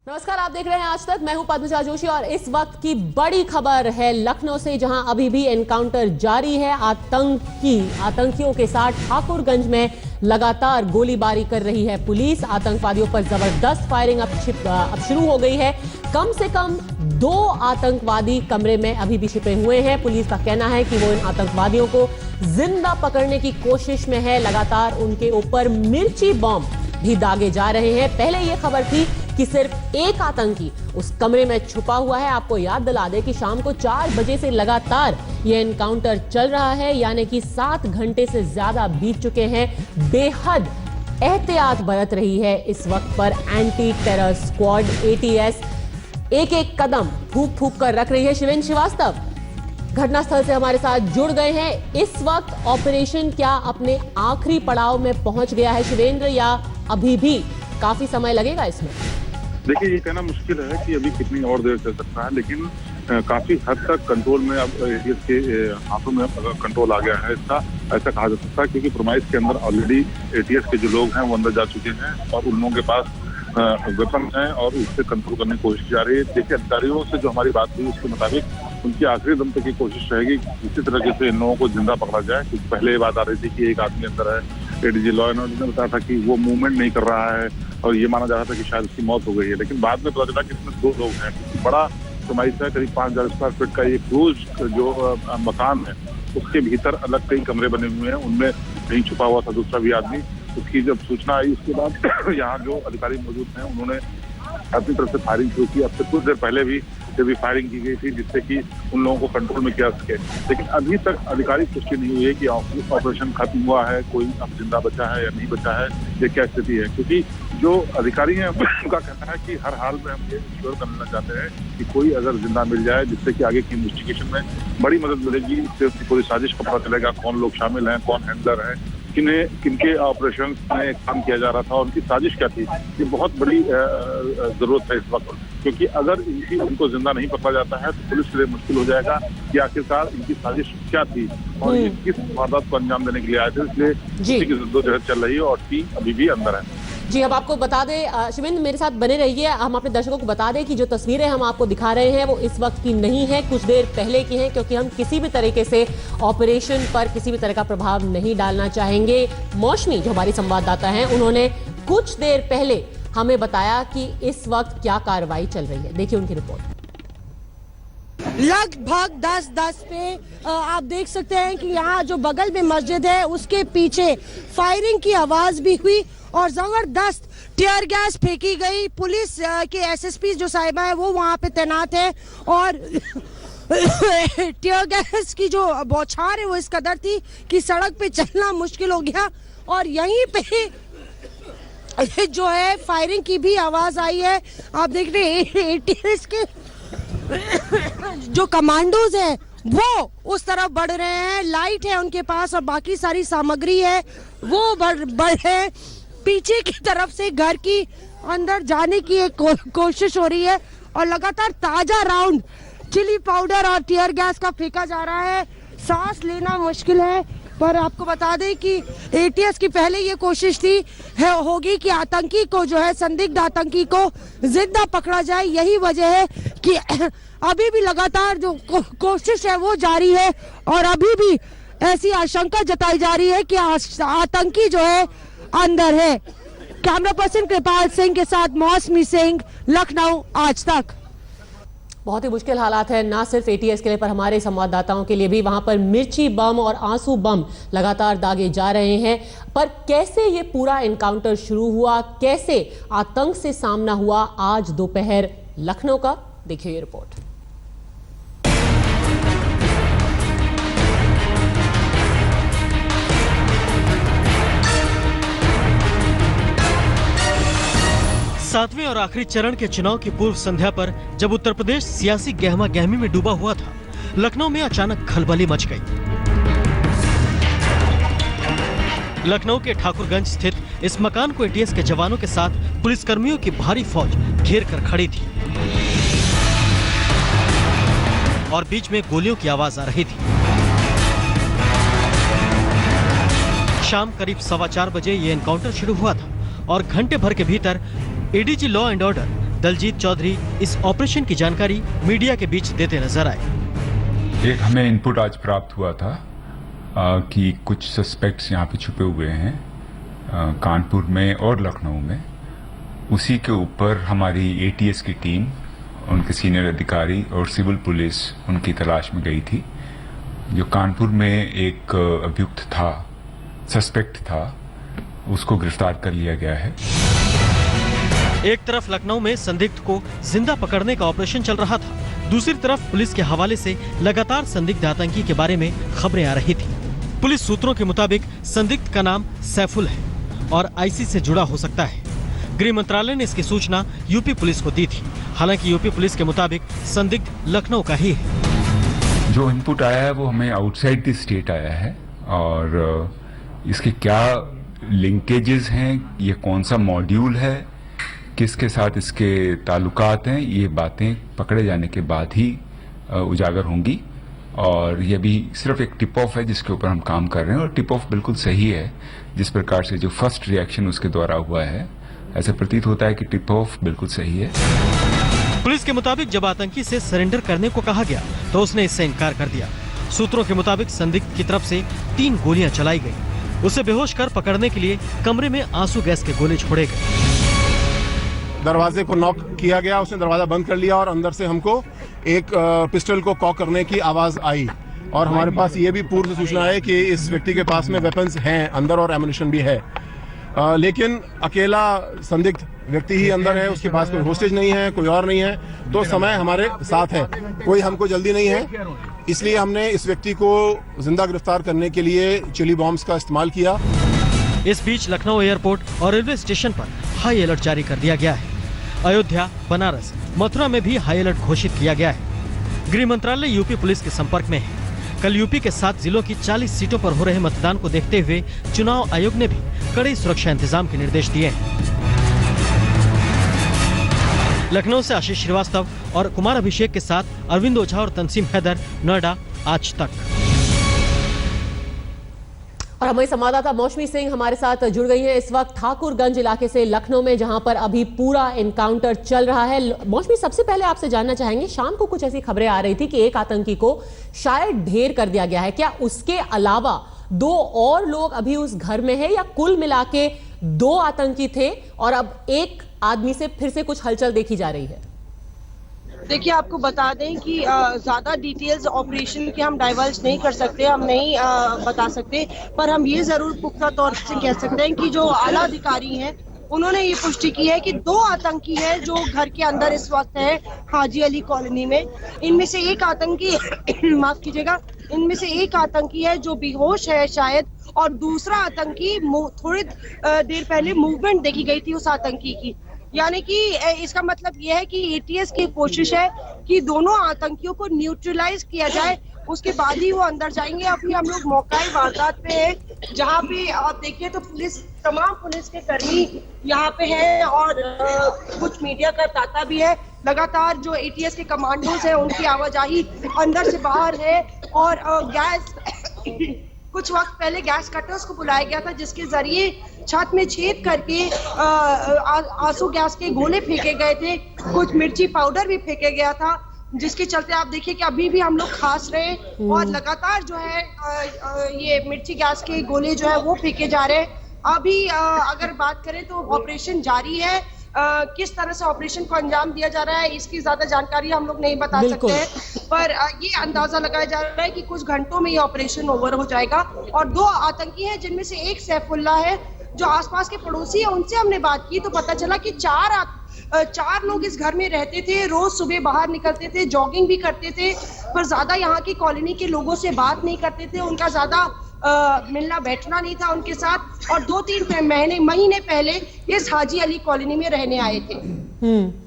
नमस्कार, आप देख रहे हैं आज तक। मैं हूं पद्मजा जोशी और इस वक्त की बड़ी खबर है लखनऊ से, जहां अभी भी एनकाउंटर जारी है। आतंकियों के साथ ठाकुरगंज में लगातार गोलीबारी कर रही है पुलिस। आतंकवादियों पर जबरदस्त फायरिंग अब शुरू हो गई है। कम से कम 2 आतंकवादी कमरे में अभी भी छिपे हुए हैं। पुलिस का कहना है कि वो इन आतंकवादियों को जिंदा पकड़ने की कोशिश में है। लगातार उनके ऊपर मिर्ची बॉम्ब भी दागे जा रहे हैं। पहले यह खबर थी कि सिर्फ एक आतंकी उस कमरे में छुपा हुआ है। आपको याद दिला दें कि शाम को 4 बजे से लगातार यह एनकाउंटर चल रहा है, यानी कि 7 घंटे से ज्यादा बीत चुके हैं। बेहद एहतियात बरत रही है इस वक्त पर एंटी टेरर स्क्वाड ATS। एक एक कदम फूंक फूंक कर रख रही है। शिवेंद्र श्रीवास्तव घटनास्थल से हमारे साथ जुड़ गए हैं। इस वक्त ऑपरेशन क्या अपने आखिरी पड़ाव में पहुंच गया है शिवेंद्र, या अभी भी काफी समय लगेगा इसमें? देखिए, ये कहना मुश्किल है कि अभी कितनी और देर चल सकता है, लेकिन काफी हद तक कंट्रोल में अब इसके हाथों में कंट्रोल आ गया है इसका, ऐसा कहा जा सकता है। क्योंकि प्रोमाइस के अंदर ऑलरेडी ATS के जो लोग हैं वो अंदर जा चुके हैं और उन लोगों के पास वेपन है और उससे कंट्रोल करने की कोशिश जा रही है। देखिए, अधिकारियों से जो हमारी बात हुई उसके मुताबिक उनकी आखिरी दम तक की कोशिश रहेगी किसी तरीके से इन लोगों को जिंदा पकड़ा जाए। क्योंकि पहले ये बात आ रही थी कि एक आदमी अंदर है। ADG लॉ एंड ऑर्डर ने बताया था कि वो मूवमेंट नहीं कर रहा है और ये माना जा रहा था कि शायद उसकी मौत हो गई है, लेकिन बाद में पता चला कि इसमें 2 लोग हैं। बड़ा प्रोमाइस है, करीब 5000 स्क्वायर फीट का ये क्रूज जो मकान है उसके भीतर अलग कई कमरे बने हुए हैं। उनमें कहीं छुपा हुआ था दूसरा भी आदमी। उसकी जब सूचना आई उसके बाद यहाँ जो अधिकारी मौजूद हैं उन्होंने अपनी तरफ से फायरिंग शुरू की। अब से कुछ देर पहले भी फायरिंग की गई थी जिससे कि उन लोगों को कंट्रोल में किया सके, लेकिन अभी तक आधिकारिक पुष्टि नहीं हुई है कि ऑपरेशन खत्म हुआ है, कोई अब जिंदा बचा है या नहीं बचा है, ये क्या स्थिति है। क्योंकि जो अधिकारी हैं उनका कहना है कि हर हाल में हम ये इंश्योर करना चाहते हैं कि कोई अगर जिंदा मिल जाए जिससे कि आगे की इन्वेस्टिगेशन में बड़ी मदद मिलेगी। इससे पूरी साजिश का पता चलेगा, कौन लोग शामिल हैं, कौन हैंडलर है, किनके ऑपरेशन में काम किया जा रहा था और उनकी साजिश क्या थी। ये बहुत बड़ी जरूरत है इस वक्त, क्योंकि अगर इनको जिंदा नहीं पकड़ा जाता है तो पुलिस के लिए मुश्किल हो जाएगा कि आखिरकार इनकी साजिश क्या थी और ये किस वारदात को अंजाम देने के लिए आए थे। इसलिए इसी की जद्दोजहद चल रही है और टीम अभी भी अंदर है। जी, अब आपको बता दें, शिवेंद्र मेरे साथ बने रहिए। हम अपने दर्शकों को बता दें कि जो तस्वीरें हम आपको दिखा रहे हैं वो इस वक्त की नहीं है, कुछ देर पहले की हैं, क्योंकि हम किसी भी तरीके से ऑपरेशन पर किसी भी तरह का प्रभाव नहीं डालना चाहेंगे। मौसमी जो हमारी संवाददाता हैं उन्होंने कुछ देर पहले हमें बताया कि इस वक्त क्या कार्रवाई चल रही है। देखिए उनकी रिपोर्ट। लगभग 10:10 पे आप देख सकते हैं कि यहाँ जो बगल में मस्जिद है उसके पीछे फायरिंग की आवाज भी हुई और जबरदस्त टीयर गैस फेंकी गई। पुलिस के SSP जो साहिबा है वो वहाँ पे तैनात है और टीयर गैस की जो बौछार है वो इस कदर थी कि सड़क पे चलना मुश्किल हो गया। और यहीं पे जो है फायरिंग की भी आवाज आई है। आप देख रहे हैं ATS के जो कमांडोज हैं वो उस तरफ बढ़ रहे हैं। लाइट है उनके पास और बाकी सारी सामग्री है वो बढ़ रहे हैं। पीछे की तरफ से घर की अंदर जाने की एक कोशिश हो रही है और लगातार ताजा राउंड चिली पाउडर और टीयर गैस का फेंका जा रहा है। सांस लेना मुश्किल है। पर आपको बता दें कि ATS की पहले ये कोशिश होगी कि आतंकी को जो है संदिग्ध आतंकी को जिंदा पकड़ा जाए। यही वजह है कि अभी भी लगातार जो कोशिश है वो जारी है और अभी भी ऐसी आशंका जताई जा रही है कि आतंकी जो है अंदर है। कैमरा पर्सन कृपाल सिंह के साथ मौसमी सिंह, लखनऊ आज तक। बहुत ही मुश्किल हालात है, ना सिर्फ ATS के लिए पर हमारे संवाददाताओं के लिए भी। वहां पर मिर्ची बम और आंसू बम लगातार दागे जा रहे हैं। पर कैसे ये पूरा एनकाउंटर शुरू हुआ, कैसे आतंक से सामना हुआ आज दोपहर लखनऊ का, देखिए ये रिपोर्ट। सातवें और आखिरी चरण के चुनाव की पूर्व संध्या पर जब उत्तर प्रदेश सियासी गहमा गहमी में डूबा हुआ था, लखनऊ में अचानक खलबली मच गई। लखनऊ के ठाकुरगंज स्थित इस मकान को ATS के जवानों के साथ पुलिसकर्मियों की भारी फौज घेर कर खड़ी थी और बीच में गोलियों की आवाज आ रही थी। शाम करीब 4:15 बजे ये एनकाउंटर शुरू हुआ था और घंटे भर के भीतर ADG law and order Daljeet Chaudhary इस ऑपरेशन की जानकारी मीडिया के बीच देते नजर आए। एक हमें इनपुट आज प्राप्त हुआ था कि कुछ सस्पेक्ट्स यहाँ पे छुपे हुए हैं कानपुर में और लखनऊ में। उसी के ऊपर हमारी एटीएस की टीम, उनके सीनियर अधिकारी और सिविल पुलिस उनकी तलाश में गई थी। जो कानपुर में एक अभियुक्त था, सस्पेक्ट था, उसको गिरफ्तार कर लिया गया है। एक तरफ लखनऊ में संदिग्ध को जिंदा पकड़ने का ऑपरेशन चल रहा था, दूसरी तरफ पुलिस के हवाले से लगातार संदिग्ध आतंकी के बारे में खबरें आ रही थी। पुलिस सूत्रों के मुताबिक संदिग्ध का नाम सैफुल है और आईसी से जुड़ा हो सकता है। गृह मंत्रालय ने इसकी सूचना यूपी पुलिस को दी थी। हालांकि यूपी पुलिस के मुताबिक संदिग्ध लखनऊ का ही है। जो इनपुट आया है वो हमें आउटसाइड द स्टेट आया है और इसके क्या लिंकेजेस हैं, ये कौन सा मॉड्यूल है, किसके साथ इसके ताल्लुकात हैं, ये बातें पकड़े जाने के बाद ही उजागर होंगी। और ये भी सिर्फ एक टिप ऑफ है जिसके ऊपर हम काम कर रहे हैं और टिप ऑफ बिल्कुल सही है। जिस प्रकार से जो फर्स्ट रिएक्शन उसके द्वारा हुआ है, ऐसा प्रतीत होता है कि टिप ऑफ बिल्कुल सही है। पुलिस के मुताबिक जब आतंकी से सरेंडर करने को कहा गया तो उसने इससे इनकार कर दिया। सूत्रों के मुताबिक संदिग्ध की तरफ से 3 गोलियां चलाई गई। उसे बेहोश कर पकड़ने के लिए कमरे में आंसू गैस के गोले छोड़े गए। दरवाजे को नॉक किया गया, उसने दरवाजा बंद कर लिया और अंदर से हमको एक पिस्टल को कॉक करने की आवाज आई। और हमारे पास ये भी पूर्व सूचना है कि इस व्यक्ति के पास में वेपन्स हैं अंदर और एमुनिशन भी है। लेकिन अकेला संदिग्ध व्यक्ति ही अंदर है, उसके पास कोई होस्टेज नहीं है, कोई और नहीं है। तो समय हमारे साथ है, कोई हमको जल्दी नहीं है, इसलिए हमने इस व्यक्ति को जिंदा गिरफ्तार करने के लिए चिली बॉम्ब्स का इस्तेमाल किया। इस बीच लखनऊ एयरपोर्ट और रेलवे स्टेशन पर हाई अलर्ट जारी कर दिया गया है। अयोध्या, बनारस, मथुरा में भी हाई अलर्ट घोषित किया गया है। गृह मंत्रालय यूपी पुलिस के संपर्क में है। कल यूपी के 7 जिलों की 40 सीटों पर हो रहे मतदान को देखते हुए चुनाव आयोग ने भी कड़े सुरक्षा इंतजाम के निर्देश दिए हैं। लखनऊ से आशीष श्रीवास्तव और कुमार अभिषेक के साथ अरविंद ओझा और तंसीम हैदर, नोएडा, आज तक। और हमारी संवाददाता मौसमी सिंह हमारे साथ जुड़ गई हैं इस वक्त ठाकुरगंज इलाके से लखनऊ में, जहां पर अभी पूरा एनकाउंटर चल रहा है। मौसमी, सबसे पहले आपसे जानना चाहेंगे, शाम को कुछ ऐसी खबरें आ रही थी कि एक आतंकी को शायद ढेर कर दिया गया है। क्या उसके अलावा 2 और लोग अभी उस घर में है या कुल मिला के 2 आतंकी थे और अब एक आदमी से फिर से कुछ हलचल देखी जा रही है? देखिए, आपको बता दें कि ज़्यादा डिटेल्स ऑपरेशन के हम डाइवर्ज नहीं कर सकते, हम नहीं बता सकते, पर हम ये ज़रूर पुख्ता तौर से कह सकते हैं कि जो आला अधिकारी हैं उन्होंने ये पुष्टि की है कि 2 आतंकी हैं जो घर के अंदर इस वक्त है हाजी अली कॉलोनी में। इनमें से एक आतंकी माफ कीजिएगा, इनमें से एक आतंकी है जो बेहोश है शायद, और दूसरा आतंकी थोड़ी देर पहले मूवमेंट देखी गई थी उस आतंकी की। यानी कि इसका मतलब यह है कि एटीएस की कोशिश है कि दोनों आतंकियों को न्यूट्रलाइज किया जाए, उसके बाद ही वो अंदर जाएंगे। अभी हम लोग मौकाए वारदात पे हैं, जहाँ पे आप देखिए तो तमाम पुलिस के कर्मी यहाँ पे हैं और कुछ मीडिया का तांता भी है। लगातार जो एटीएस के कमांडोज हैं उनकी आवाजाही अंदर से बाहर है और गैस कुछ वक्त पहले गैस कटर्स को बुलाया गया था जिसके जरिए छत में छेद करके आंसू गैस के गोले फेंके गए थे, कुछ मिर्ची पाउडर भी फेंके गया था, जिसके चलते आप देखिए कि अभी भी हम लोग खास रहे और लगातार जो है ये मिर्ची गैस के गोले जो है वो फेंके जा रहे हैं। अभी अगर बात करें तो ऑपरेशन जारी है। किस तरह से ऑपरेशन को अंजाम दिया जा रहा है इसकी ज्यादा जानकारी हम लोग नहीं बता सकते हैं, पर ये अंदाजा लगाया जा रहा है कि कुछ घंटों में ये ऑपरेशन ओवर हो जाएगा। और 2 आतंकी हैं जिनमें से एक सैफुल्ला है जो आसपास के पड़ोसी है, उनसे हमने बात की तो पता चला कि 4 लोग इस घर में रहते थे, रोज सुबह बाहर निकलते थे, जॉगिंग भी करते थे, पर ज्यादा यहाँ की कॉलोनी के लोगों से बात नहीं करते थे, उनका ज्यादा मिलना बैठना नहीं था उनके साथ, और 2-3 महीने पहले इस हाजी अली कॉलोनी में रहने आए थे।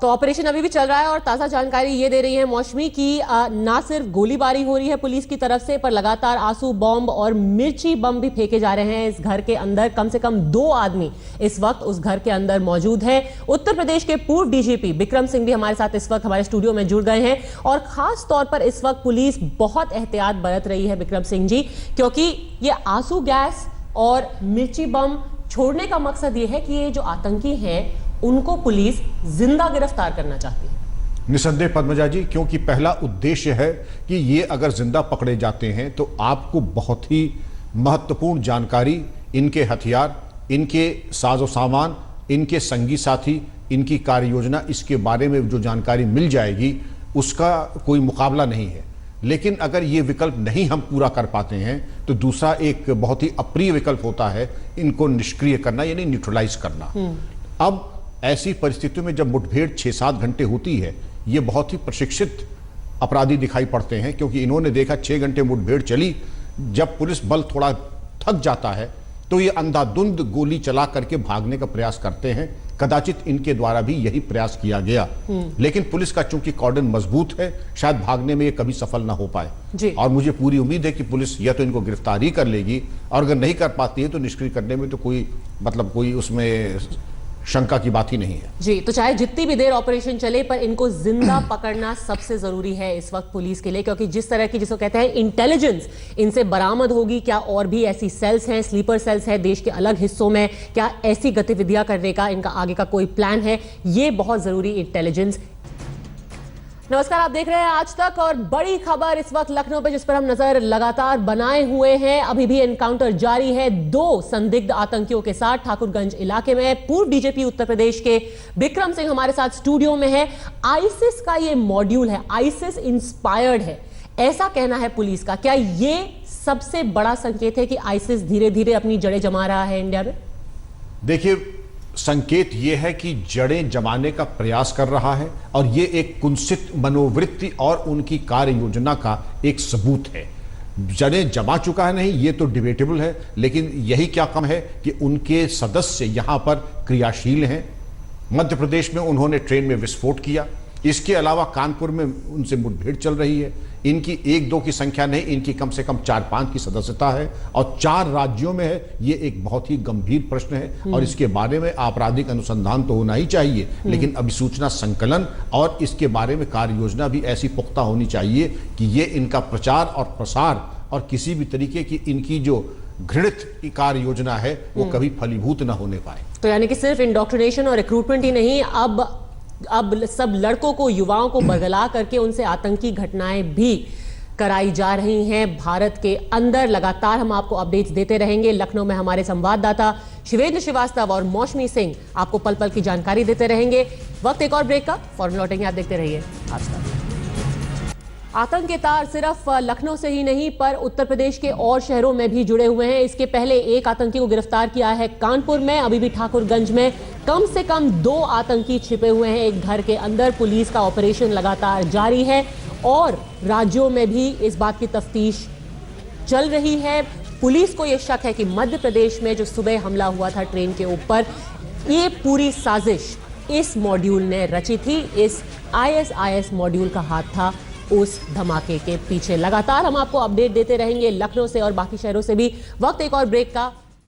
तो ऑपरेशन अभी भी चल रहा है और ताज़ा जानकारी ये दे रही है मौसमी की ना सिर्फ गोलीबारी हो रही है पुलिस की तरफ से, पर लगातार आंसू बॉम्ब और मिर्ची बम भी फेंके जा रहे हैं इस घर के अंदर। कम से कम 2 आदमी इस वक्त उस घर के अंदर मौजूद हैं। उत्तर प्रदेश के पूर्व डीजीपी बिक्रम सिंह भी हमारे साथ इस वक्त हमारे स्टूडियो में जुड़ गए हैं और खास तौर पर इस वक्त पुलिस बहुत एहतियात बरत रही है बिक्रम सिंह जी, क्योंकि ये आंसू गैस और मिर्ची बम छोड़ने का मकसद ये है कि ये जो आतंकी हैं उनको पुलिस जिंदा गिरफ्तार करना चाहती है? निसंदेह पद्मजा जी, क्योंकि पहला उद्देश्य है कि ये अगर जिंदा पकड़े जाते हैं तो आपको बहुत ही महत्वपूर्ण जानकारी, इनके हथियार, इनके साजो सामान, इनके संगी साथी, इनकी कार्य योजना, इसके बारे में जो जानकारी मिल जाएगी उसका कोई मुकाबला नहीं है। लेकिन अगर ये विकल्प नहीं हम पूरा कर पाते हैं तो दूसरा एक बहुत ही अप्रिय विकल्प होता है, इनको निष्क्रिय करना यानी न्यूट्रलाइज करना। अब ऐसी परिस्थितियों में जब मुठभेड़ 6-7 घंटे होती है, ये बहुत ही प्रशिक्षित अपराधी दिखाई पड़ते हैं, क्योंकि इन्होंने देखा 6 घंटे मुठभेड़ चली, जब पुलिस बल थोड़ा थक जाता है तो ये अंधाधुंध गोली चला करके भागने का प्रयास करते हैं। कदाचित इनके द्वारा भी यही प्रयास किया गया, लेकिन पुलिस का चूंकि कॉर्डन मजबूत है, शायद भागने में ये कभी सफल ना हो पाए। और मुझे पूरी उम्मीद है कि पुलिस या तो इनको गिरफ्तार ही कर लेगी, और अगर नहीं कर पाती है तो निष्क्रिय करने में तो कोई उसमें शंका की बात ही नहीं है। जी, तो चाहे जितनी भी देर ऑपरेशन चले, पर इनको जिंदा पकड़ना सबसे जरूरी है इस वक्त पुलिस के लिए, क्योंकि जिस तरह की जिसको कहते हैं इंटेलिजेंस इनसे बरामद होगी, क्या और भी ऐसी सेल्स हैं, स्लीपर सेल्स हैं देश के अलग हिस्सों में, क्या ऐसी गतिविधियां करने का इनका आगे का कोई प्लान है, ये बहुत जरूरी इंटेलिजेंस। नमस्कार, आप देख रहे हैं आज तक, और बड़ी खबर इस वक्त लखनऊ पे जिस पर हम नजर लगातार बनाए हुए हैं। अभी भी एनकाउंटर जारी है 2 संदिग्ध आतंकियों के साथ ठाकुरगंज इलाके में। पूर्व डीजीपी उत्तर प्रदेश के बिक्रम सिंह हमारे साथ स्टूडियो में है। आईसिस का ये मॉड्यूल है, आईसिस इंस्पायर्ड है, ऐसा कहना है पुलिस का। क्या ये सबसे बड़ा संकेत है कि आईसिस धीरे धीरे अपनी जड़ें जमा रहा है इंडिया में? देखिए, संकेत यह है कि जड़ें जमाने का प्रयास कर रहा है, और यह एक कुत्सित मनोवृत्ति और उनकी कार्य योजना का एक सबूत है। जड़ें जमा चुका है नहीं, ये तो डिबेटेबल है, लेकिन यही क्या कम है कि उनके सदस्य यहां पर क्रियाशील हैं। मध्य प्रदेश में उन्होंने ट्रेन में विस्फोट किया, इसके अलावा कानपुर में उनसे मुठभेड़ चल रही है। इनकी 1-2 की संख्या नहीं, इनकी कम से कम 4-5 की सदस्यता है, और 4 राज्यों में है। ये एक बहुत ही गंभीर प्रश्न है, और इसके बारे में आपराधिक अनुसंधान तो होना ही चाहिए, लेकिन अभिसूचना संकलन और इसके बारे में कार्य योजना भी ऐसी पुख्ता होनी चाहिए कि ये इनका प्रचार और प्रसार और किसी भी तरीके की इनकी जो घृणित कार्य योजना है वो कभी फलीभूत न होने पाए। तो यानी कि सिर्फ इंडोक्ट्रिनेशन और रिक्रूटमेंट ही नहीं, अब सब लड़कों को, युवाओं को बरगला करके उनसे आतंकी घटनाएं भी कराई जा रही हैं भारत के अंदर। लगातार हम आपको अपडेट्स देते रहेंगे। लखनऊ में हमारे संवाददाता शिवेंद्र श्रीवास्तव और मौसमी सिंह आपको पल पल की जानकारी देते रहेंगे। वक्त एक और ब्रेक का, फौरन लौटेंगे। आप देखते रहिए आज तक। आतंक के तार सिर्फ लखनऊ से ही नहीं पर उत्तर प्रदेश के और शहरों में भी जुड़े हुए हैं। इसके पहले एक आतंकी को गिरफ्तार किया है कानपुर में। अभी भी ठाकुरगंज में कम से कम 2 आतंकी छिपे हुए हैं एक घर के अंदर। पुलिस का ऑपरेशन लगातार जारी है और राज्यों में भी इस बात की तफ्तीश चल रही है। पुलिस को यह शक है कि मध्य प्रदेश में जो सुबह हमला हुआ था ट्रेन के ऊपर, ये पूरी साजिश इस मॉड्यूल ने रची थी। इस ISIS मॉड्यूल का हाथ था उस धमाके के पीछे। लगातार हम आपको अपडेट देते रहेंगे लखनऊ से और बाकी शहरों से भी। वक्त एक और ब्रेक का,